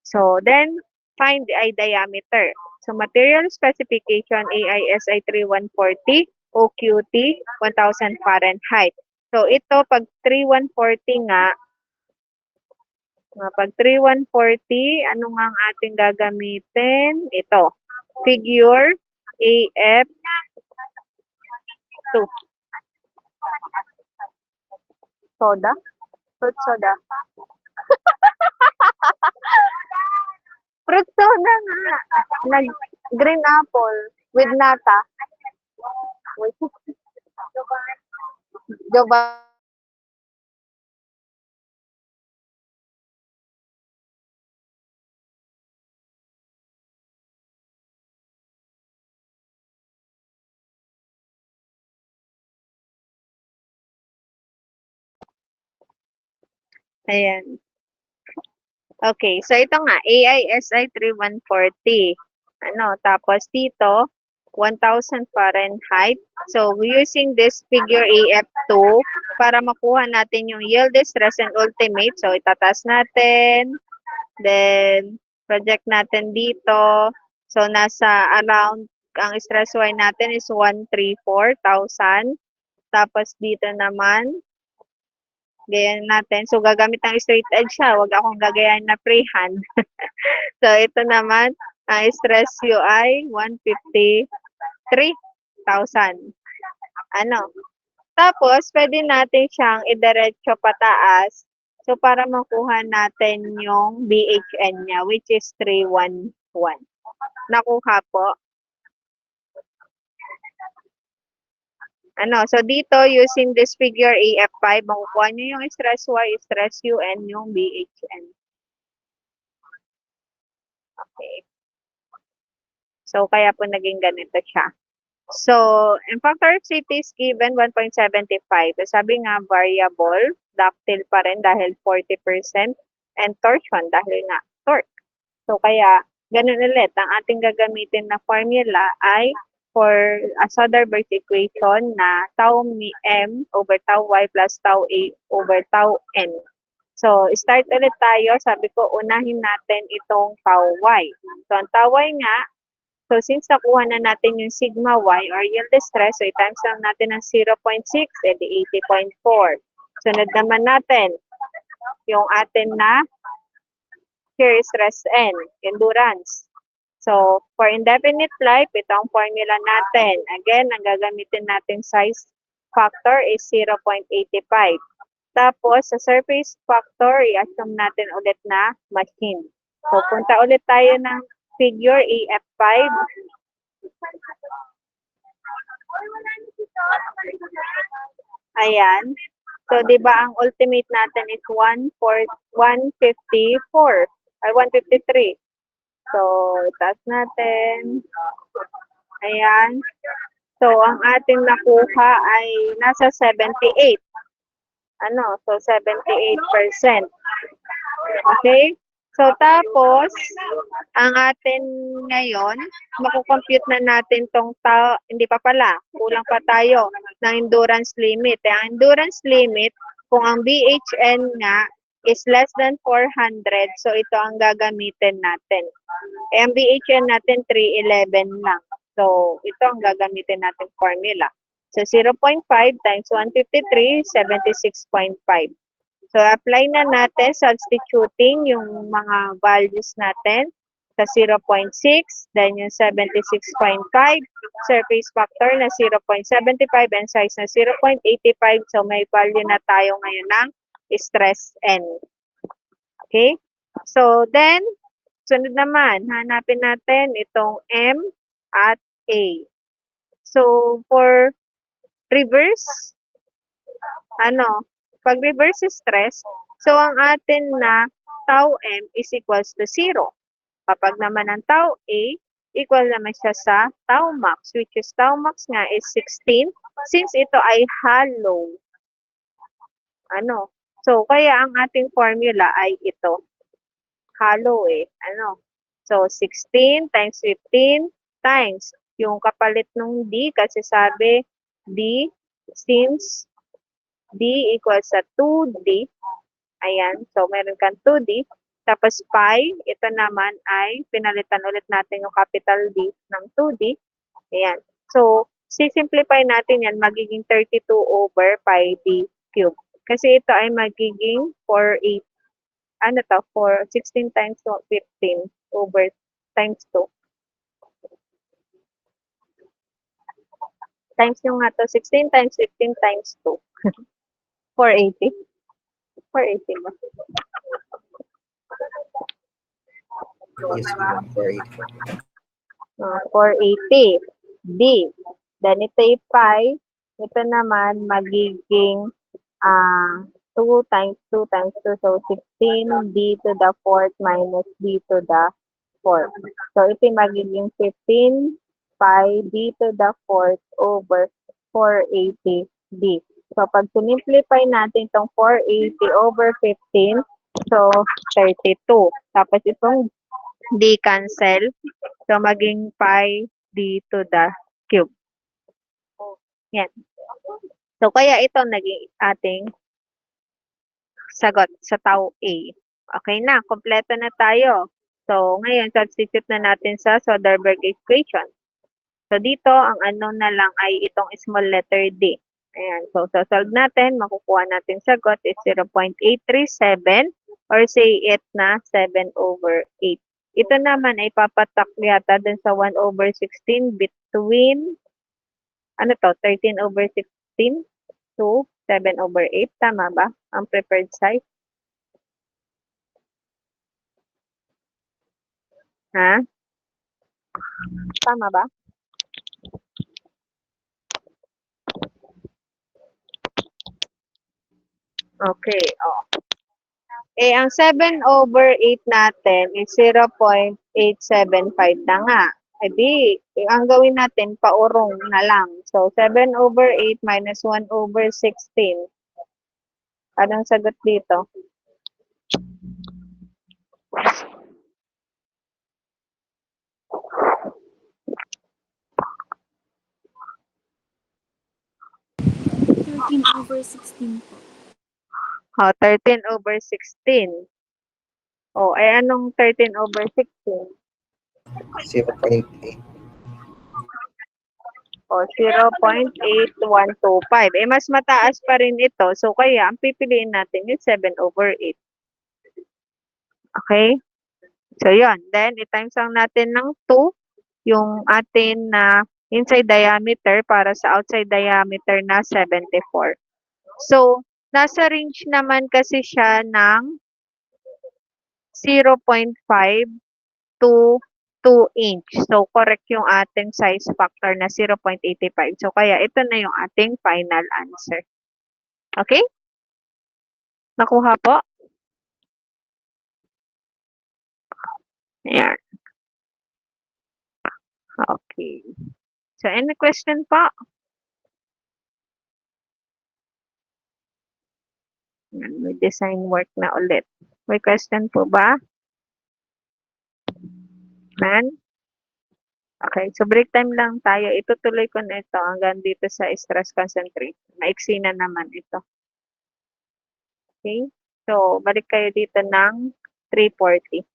So, then, find the diameter. So, material specification AISI 3140, OQT 1000 Fahrenheit. So, ito, pag 3140 nga, pag 3140, ano nga ang ating gagamitin? Ito, figure AF2. Soda? Fruit soda. Fruit soda nga. Green apple with nata. Joba. Ayan. Okay, so ito nga, AISI 3140. Tapos dito, 1000 Fahrenheit. So, using this figure AF2, para makuha natin yung yield stress and ultimate. So, itatas natin. Then, project natin dito. So, nasa around, ang stress Y natin is 134,000. Tapos dito naman, gayan natin. So, gagamit ng straight edge siya. Huwag akong gagayan na freehand. So, ito naman, ang stress UI, 153,000. Tapos, pwede natin siyang idiretso pataas. So, para makuha natin yung BHN niya, which is 311. Nakuha po. So dito, using this figure AF5, makukuha nyo yung stress Y, stress U, and yung BHN. Okay. So, kaya po naging ganito siya. So, in factor of safety is given 1.75. So, sabi nga, variable, ductile pa rin dahil 40%, and torsion dahil nga torque. So, kaya, ganun ulit, ang ating gagamitin na formula ay for a Soderberg's equation na tau m over tau y plus tau a over tau n. So, start ulit tayo. Sabi ko, unahin natin itong tau y. So, ang tau y nga, so since nakuha na natin yung sigma y or yield stress, so i-times lang natin ng 0.6, edi 80.4. Sunod naman natin, yung atin na shear stress N, endurance. So, for indefinite life, ito ang formula natin. Again, ang gagamitin natin size factor is 0.85. Tapos, sa surface factor, i-assume natin ulit na machine. So, punta ulit tayo ng figure AF5. Ayan. So, di ba ang ultimate natin is 154 or 153. So, taas natin. Ayan. So, ang ating nakuha ay nasa 78. So 78%. Okay? So, tapos, ang atin ngayon, makukompute na natin tong hindi pa pala, kulang pa tayo ng endurance limit. Ang endurance limit, kung ang BHN nga is less than 400, so ito ang gagamitin natin. Ang BHN natin 311 lang. So, ito ang gagamitin natin formula. So, 0.5 times 153, 76.5. So, apply na natin, substituting yung mga values natin sa 0.6, then yung 76.5, surface factor na 0.75, and size na 0.85. So, may value na tayo ngayon ng stress N. Okay? So, then, sunod naman, hanapin natin itong M at A. So, for reverse, pag reverse stress, so ang atin na tau M is equals to 0. Kapag naman ang tau A, equal naman siya sa tau max, which is tau max nga is 16, since ito ay hollow. So, kaya ang ating formula ay ito. Hollow So, 16 times 15 times yung kapalit ng D, kasi sabi D, since D equals sa 2D. Ayan. So, meron kang 2D. Tapos, pi, ito naman ay pinalitan ulit natin yung capital D ng 2D. Ayan. So, sisimplify natin yan, magiging 32 over pi D cube. Kasi ito ay magiging 16 times 15 over times 2. Times nyo nga to, 16 times 15 times 2. 480. 480 ba? Yes, ma'am. 480. D. Then ito yung pi. Ito naman magiging 2 times 2 times 2. So, 16 d to the 4th minus d to the 4th. So, ito yung magiging 15 pi d to the 4th over 480 d. So, pag sinimplify natin itong 480 over 15, so, 32. Tapos, itong d cancel. So, maging pi d to the cube. Yan. So, kaya ito naging ating sagot sa tau A. Okay na, kompleto na tayo. So, ngayon, substitute na natin sa Soderberg equation. So, dito, ang unknown na lang ay itong small letter D. Ayan. So, solve natin, makukuha natin sagot is 0.837 or say it na 7 over 8. Ito naman ay papatak yata dun sa 1 over 16 between, 13 over 16 to 7 over 8. Tama ba? Ang preferred size. Ha? Tama ba? Okay. Ang 7 over 8 natin is 0.875 na nga. Ang gawin natin, paurong na lang. So, 7 over 8 minus 1 over 16. Anong sagot dito? Over 16 po. O, 13/16. O, ay anong 13/16? 0.8. O, 0.8125. Eh, mas mataas pa rin ito. So, kaya ang pipiliin natin is 7/8. Okay? So, yun. Then, i-times lang natin ng 2 yung atin na inside diameter para sa outside diameter na 74. So, nasa range naman kasi siya ng 0.5 to 2 inch. So, correct yung ating size factor na 0.85. So, kaya ito na yung ating final answer. Okay? Nakuha po? Ayan. Okay. So, any question po? Ayan, may design work na ulit. May question po ba? Man? Okay. So, break time lang tayo. Itutuloy ko na ito hanggang dito sa stress concentration. Maiksi na naman ito. Okay? So, balik kayo dito ng 3:40.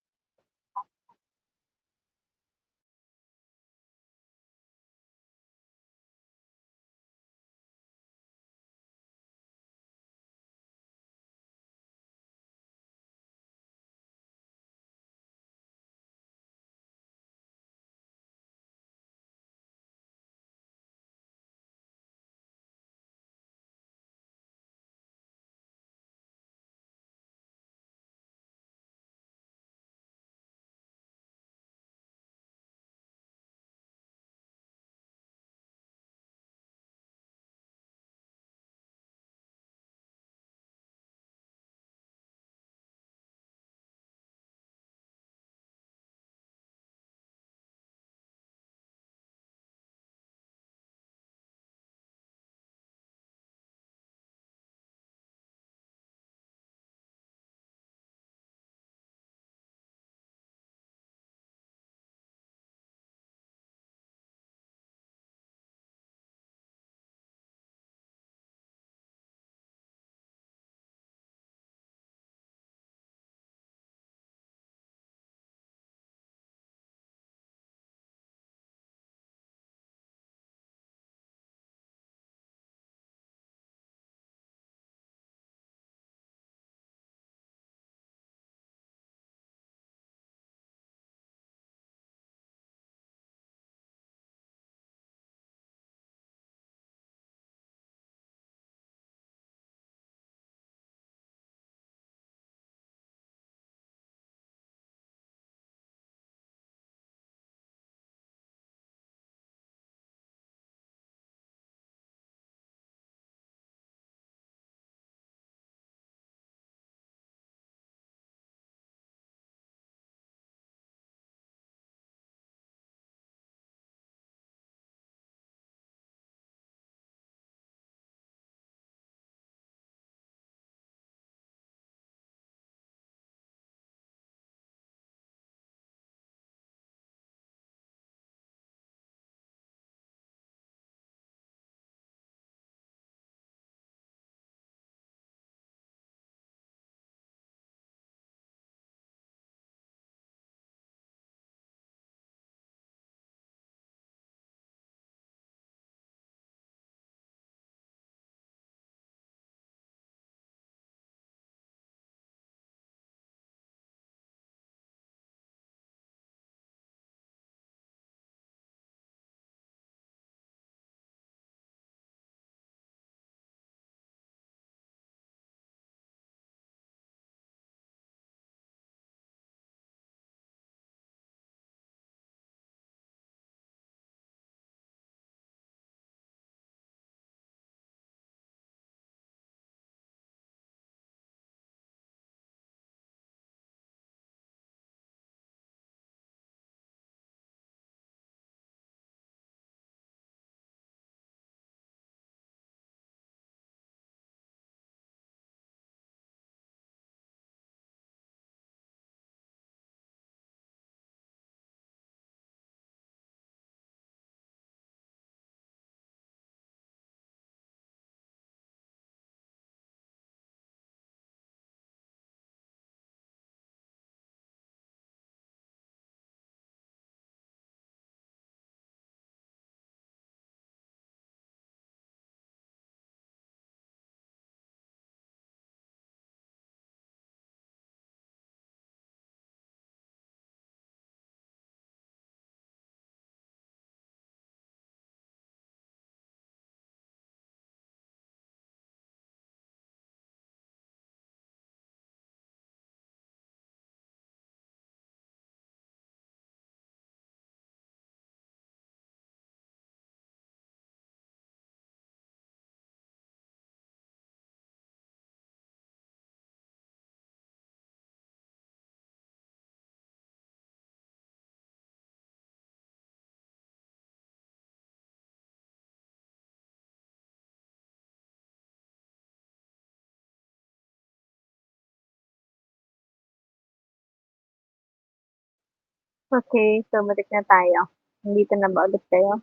Okay, so balik na tayo. Nandito na ba ulit kayo?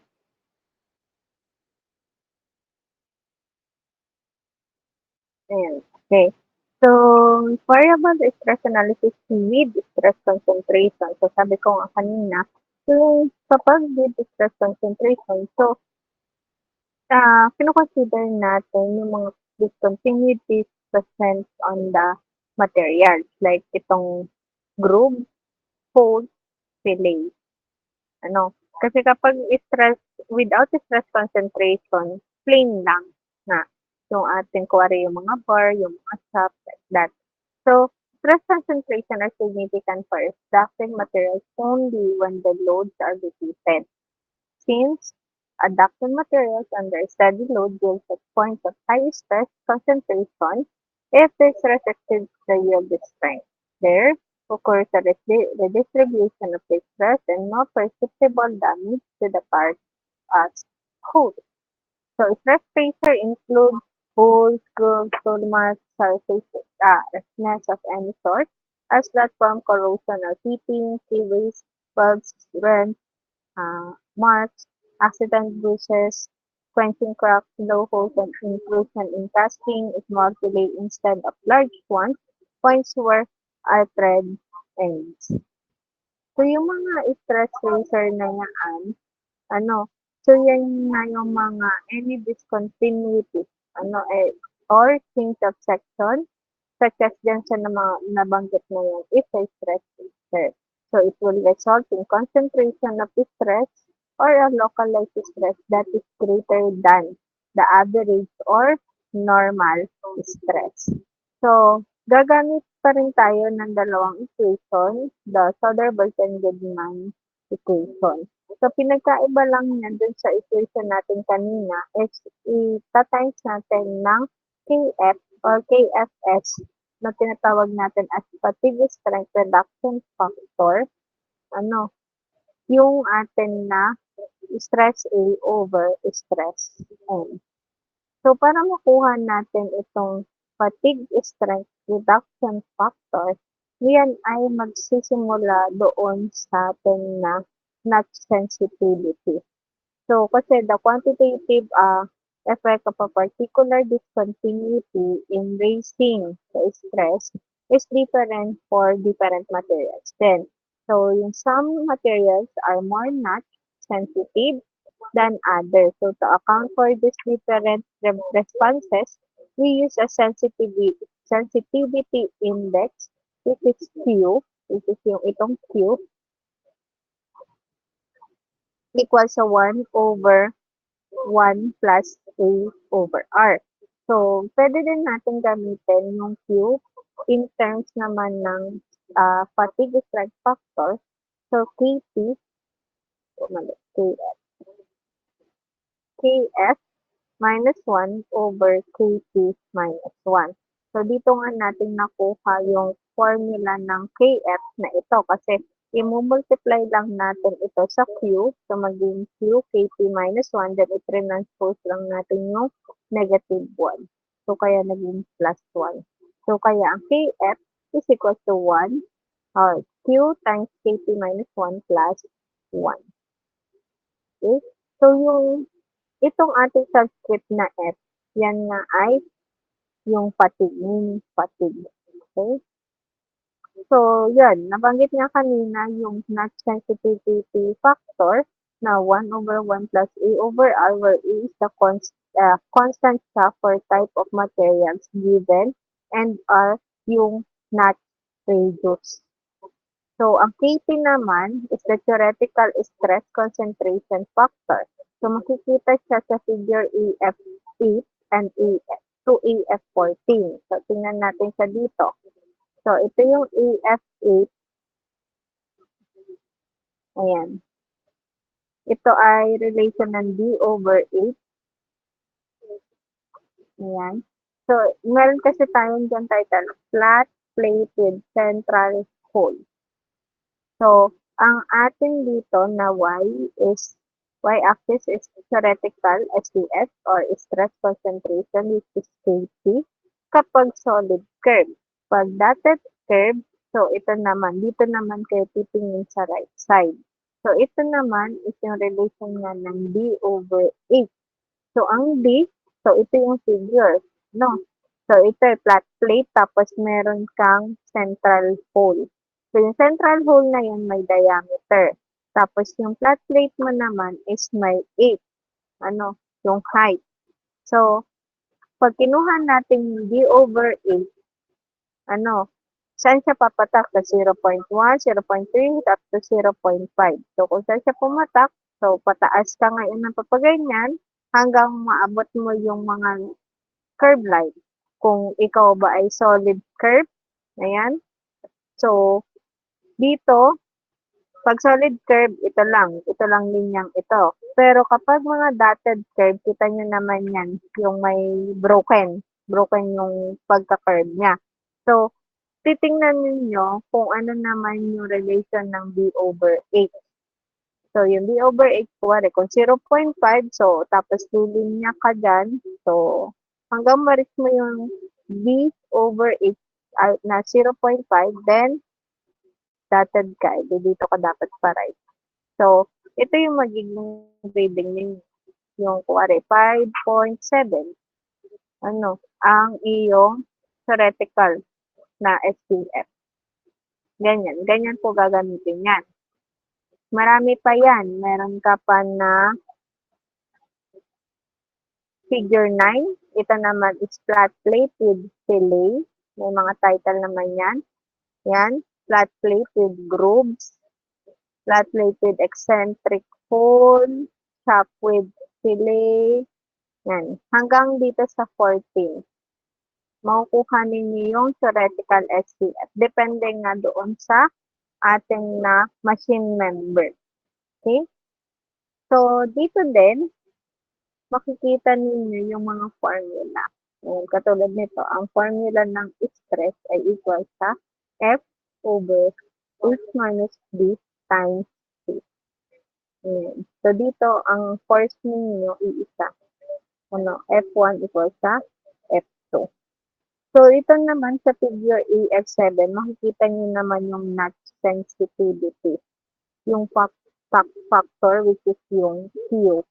Ayan, okay. So, variable stress analysis with stress concentration. So, sabi ko nga kanina, yung kapag with stress concentration, so, kino-consider natin yung mga discontinuities present on the materials, like itong groove, fold, fillet. Ano, kasi kapag stress, without stress concentration, plain lang na yung ating kuwari yung mga bar, yung mga shop, like that. So, stress concentration are significant for staffing materials only when the loads are repeated. Since adduction materials under steady load yield at points of high stress concentration if the stress exceeds the yield strength. There occurs a redistribution of the stress and no perceptible damage to the parts as whole. So stress pressure includes holes, grooves, tool marks, surfaces, roughness of any sort, as platform corrosion or heating, freeways, bugs, rents, marks, accident bruises, quenching cracks, low holes and inclusion in casting, small fillet instead of large ones, points where are thread ends. So yung mga stress tracer na yan, ano, so yan na yung mga any discontinuity, or change of section, such as dyan sa na mga nabanggit na yan, if a stress tracer. So it will result in concentration of stress or a localized stress that is greater than the average or normal stress. So, gagamit pa rin tayo ng dalawang equation, the Soderberg-Goodman equation. So, pinagkaiba lang niya dun sa equation natin kanina is ita-times natin ng Kf or Kfs na tinatawag natin as fatigue strength reduction factor, ano, yung atin na stress A over stress N. So, para makuha natin itong fatigue strength reduction factor, yan ay magsisimula doon sa atin na notch sensitivity. So, kasi the quantitative effect of a particular discontinuity in raising the stress is different for different materials. Then, so yung some materials are more notch sensitive than others. So, to account for these different responses, we use a sensitivity index, which is Q, which is yung itong Q, equals to 1 over 1 plus A over R. So, pwede din natin gamitin yung Q in terms naman ng fatigue strike factor. So, KP, KF, KF minus 1 over KP minus 1. So, dito nga natin nakuha yung formula ng KF na ito kasi i-multiply lang natin ito sa Q. So, maging Q, KP minus 1, then i-transpose lang natin yung negative 1. So, kaya naging plus 1. So, kaya ang KF is equal to 1 or Q times KP minus 1 plus 1. Okay? So, itong ating subscript na F, yan nga ay yung fatigue, mean fatigue. Okay? So, yan. Nabanggit nga kanina yung notch sensitivity factor na 1 over 1 plus A over R where A is the constant siya for type of materials given and R yung notch radius. So, ang Kp naman is the theoretical stress concentration factor. So, makikita siya sa figure AF8 and AF to AF14. So, tingnan natin siya dito. So, ito yung AF8. Ayan. Ito ay relation ng D over 8. Ayan. So, meron kasi tayong dyan title, flat plate with central hole. So, ang atin dito na y-axis is theoretical STS or stress concentration which is Kp kapag solid curve. Pag dotted curve, so So, ito naman, dito naman kayo titingin sa right side. So, ito naman is yung relation nga ng D over 8. So, ang D, so ito yung figure, no? So, ito ay flat plate, tapos meron kang central hole. So, yung central hole na yun may diameter. Tapos, yung flat plate mo naman is may 8, yung height. So, pag kinuha natin yung D over 8, saan siya papatak? Sa 0.1, 0.3, up to 0.5. So, kung saan siya pumatak, so, pataas ka ngayon ng papaganyan hanggang maabot mo yung mga curve line. Kung ikaw ba ay solid curve, ayan. So, dito, pag solid curve, ito lang linyang ito. Pero kapag mga dotted curve, kita nyo naman yan, yung may broken yung pagka-curve niya. So, titingnan ninyo kung ano naman yung relation ng B over 8. So, yung B over 8, kuwari, kung 0.5, so, tapos linya ka dyan, so, hanggang ma-reach mo yung B over 8 na 0.5, then, dotted ka, dito ka dapat pa-right. So, ito yung magiging reading ninyo. Yung, kuwari, 5.7, ang iyong theoretical na SPF. Ganyan po gagamitin yan. Marami pa yan. Meron ka pa na figure 9. Ito naman is flat plate with fillet. May mga title naman yan. Yan. Flat plate with grooves. Flat plate with eccentric hole. Chop with fillet. Yan. Hanggang dito sa 14. Makukuha ninyo yung theoretical SPF. Depende nga doon sa ating na machine member. Okay? So, dito din, makikita ninyo yung mga formula. Katulad nito, ang formula ng stress ay equal sa F over H minus D times C. So, dito, ang force ninyo iisa. F1 equals sa F2. So, ito naman sa figure AF7, makikita niyo naman yung notch sensitivity. Yung factor, which is yung Q.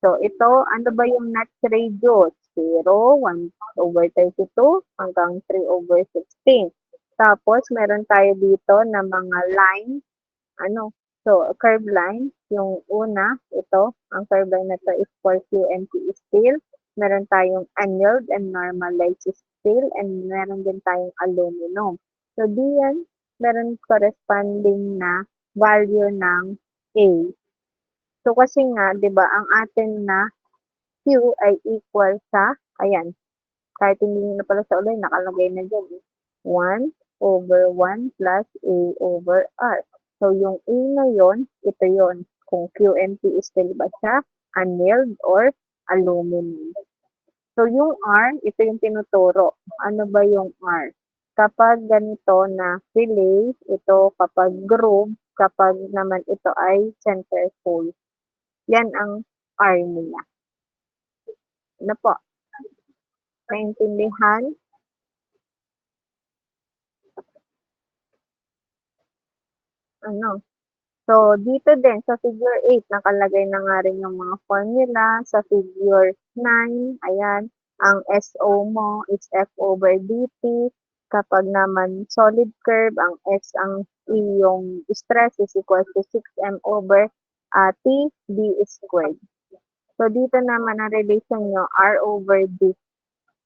So, ito, ano ba yung notch radius? 0, 1 over 32, hanggang 3 over 16. Tapos, meron tayo dito na mga line, so, curve line, yung una, ito, ang curve line na ito is for QMT steel. Meron tayong annealed and normalized steel, and meron din tayong aluminum. So, diyan, meron corresponding na value ng A. So, kasi nga, di ba, ang atin na Q ay equal sa, ayan, kahit hindi nyo na pala sa ulit, nakalagay na dyan. 1 over 1 plus A over R. So, yung A na yon, ito yon. Kung QMT is still ba siya, annealed or aluminum. So, yung R, ito yung tinuturo. Ano ba yung R? Kapag ganito na fillet, ito kapag groove, kapag naman ito ay center hole. Yan ang R nila. Ano po? Naintindihan? So, dito din, sa figure 8, nakalagay na nga rin yung mga formula. Sa figure 9, ayan, ang SO mo is F over dt. Kapag naman solid curve, ang S ang iyong stress is equal to 6m over T d squared. So, dito naman ang relation nyo, R over D.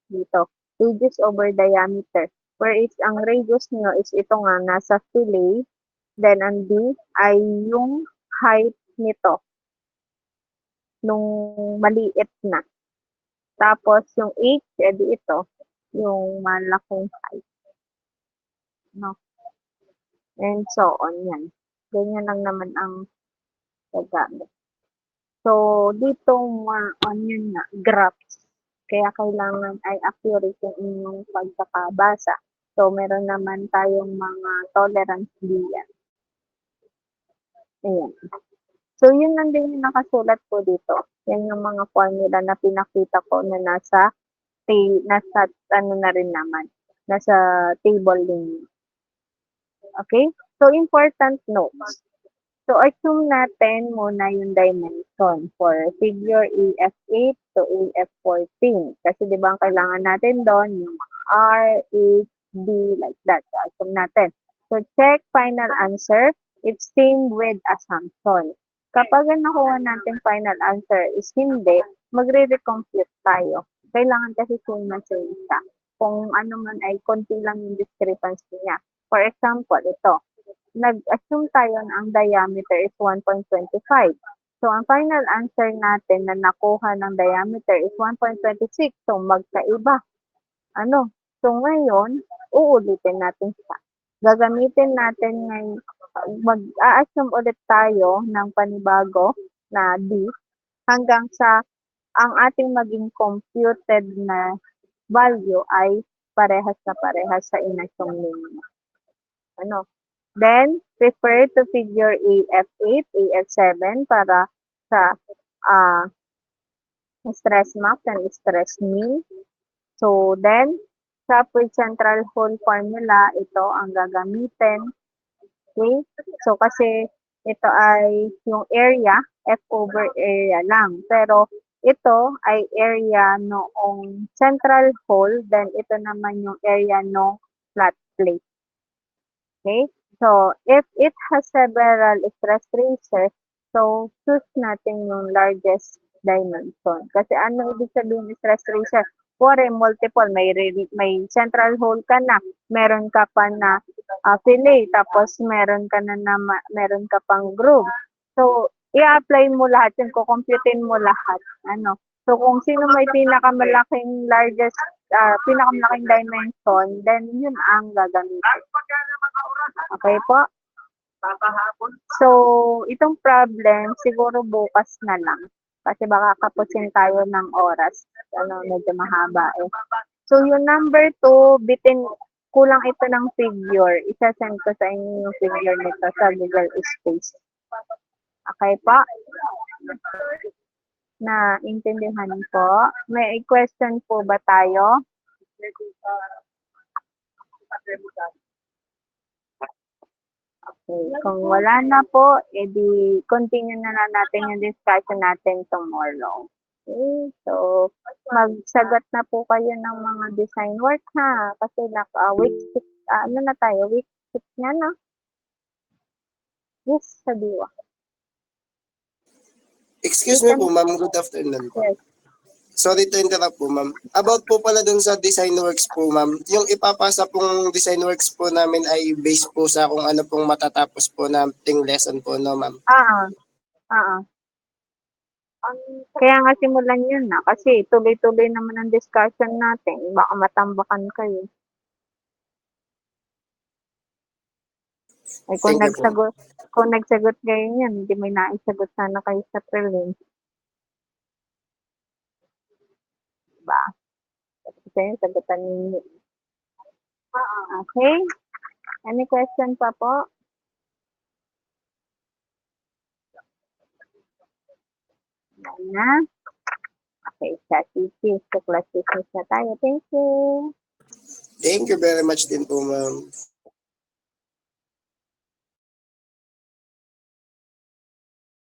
Dito, radius over diameter. Whereas ang radius nyo is ito nga, nasa fillet. Then, ang D ay yung height nito. Nung maliit na. Tapos, yung H, edi ito. Yung malaking height. And so on yan. Ganyan lang naman ang gagamit. So, dito more on yun na, graphs. Kaya kailangan ay accurate yung inyong pagkakabasa. So, meron naman tayong mga tolerance diyan. Ayan. So, yun lang din yung nakasulat po dito. Yan yung mga formula na pinakita ko na nasa na rin naman. nasa table din. Okay? So, important notes. So, assume natin muna yung dimension for figure AF8 to AF14. Kasi di ba ang kailangan natin doon yung mga R, H, D, like that. So, assume natin. So, check final answer. It's same with assumption. Kapag ang nakuha natin final answer is hindi, magre-recompute tayo. Kailangan kasi same na same siya. Kung ano man ay konti lang yung discrepancy niya. For example, ito nag-assume tayo na ang diameter is 1.25. So, ang final answer natin na nakuha ng diameter is 1.26. So, magkaiba. Ano? So, ngayon, uulitin natin siya. Gagamitin natin ngayon, mag-a-assume ulit tayo ng panibago na D hanggang sa ang ating maging computed na value ay parehas na parehas sa inassume ninyo. Ano? Then, refer to figure AF8, AF7 para sa stress max and stress mean. So, then, sa central hole formula, ito ang gagamitin. Okay? So, kasi ito ay yung area, F over area lang. Pero, ito ay area noong central hole, then ito naman yung area ng flat plate. Okay? So, if it has several stress tracers, so choose natin yung largest dimension. Kasi ano ibig sabihin ng stress tracer? Kuwari, multiple, may central hole ka na, meron ka pa na fillet, tapos meron ka meron ka pang groove. So, i-apply mo lahat yun, kukomputin mo lahat. Ano? So, kung sino may pinakamalaking pinakamalaking dimension, then yun ang gagamitin. Okay po? So, itong problem, siguro bukas na lang. Kasi baka kapusin tayo ng oras. Medyo mahaba eh. So, yung number 2, kulang ito ng figure. Isa-send ko sa inyo yung figure nito sa Google Space. Okay po? Na intindihan po. May question po ba tayo? Okay. Kung wala na po, edi continue na lang natin yung discussion natin tomorrow. Okay. So, magsagot na po kayo ng mga design work ha. Kasi week 6, ano na tayo? Week 6 na na. Yes, sabiwa. Excuse me po, ma'am. Good afternoon po. Yes. Sorry to interrupt po, ma'am. About po pala dun sa design works po, ma'am. Yung ipapasa pong design works po namin ay based po sa kung ano pong matatapos po nating lesson po, no, ma'am? Kaya nga simulan yun na. Kasi tuloy-tuloy naman ang discussion natin. Baka matambakan kayo. Ay, kung Thank you po. nagsagot kayo yan, hindi may naisagot sana kayo sa prelims. Diba? Kasi yung sagutan ninyo. Okay? Any question pa po? Na? Okay, sa thesis. So, class thesis na tayo. Thank you. Thank you very much din po, ma'am.